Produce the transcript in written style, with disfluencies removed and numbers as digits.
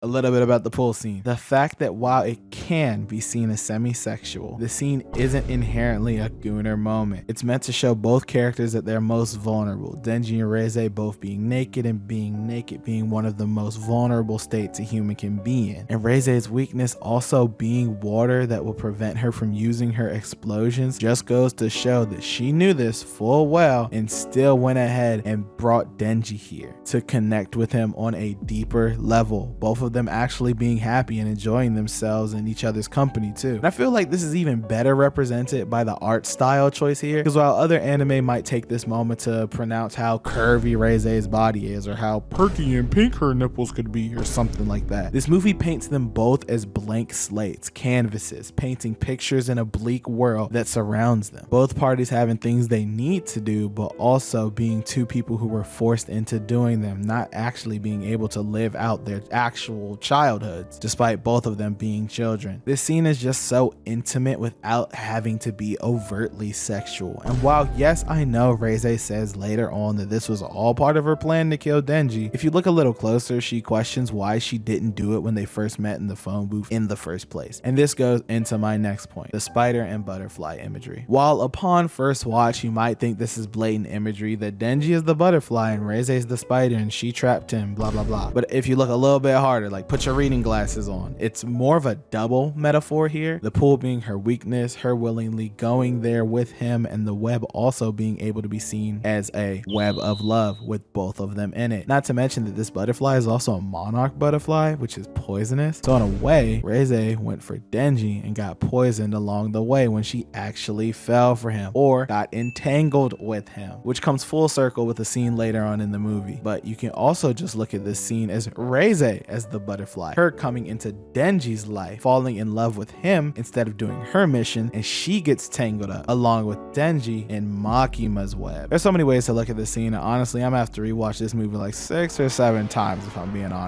A little bit about the pool scene. The fact that while it can be seen as semi-sexual, the scene isn't inherently a gooner moment. It's meant to show both characters at their most vulnerable, Denji and Reze both being naked, and being naked being one of the most vulnerable states a human can be in. And Reze's weakness also being water that will prevent her from using her explosions just goes to show that she knew this full well and still went ahead and brought Denji here to connect with him on a deeper level. Both of them actually being happy and enjoying themselves in each other's company too. And I feel like this is even better represented by the art style choice here, because while other anime might take this moment to pronounce how curvy Reze's body is or how perky and pink her nipples could be or something like that, this movie paints them both as blank slates, canvases, painting pictures in a bleak world that surrounds them. Both parties having things they need to do, but also being two people who were forced into doing them, not actually being able to live out their actual childhoods, despite both of them being children. This scene is just so intimate without having to be overtly sexual. And while yes, I know Reze says later on that this was all part of her plan to kill Denji, if you look a little closer, she questions why she didn't do it when they first met in the phone booth in the first place. And this goes into my next point, the spider and butterfly imagery. While upon first watch, you might think this is blatant imagery that Denji is the butterfly and Reze is the spider and she trapped him, blah, blah, blah. But if you look a little bit harder, like put your reading glasses on, it's more of a double metaphor here. The pool being her weakness, her willingly going there with him, and the web also being able to be seen as a web of love with both of them in it. Not to mention that this butterfly is also a monarch butterfly, which is poisonous. So in a way, Reze went for Denji and got poisoned along the way when she actually fell for him or got entangled with him, which comes full circle with a scene later on in the movie. But you can also just look at this scene as Reze as the butterfly, her coming into Denji's life, falling in love with him instead of doing her mission, and she gets tangled up along with Denji in Makima's web. There's so many ways to look at this scene, and honestly, I'm gonna have to rewatch this movie like 6 or 7 times if I'm being honest.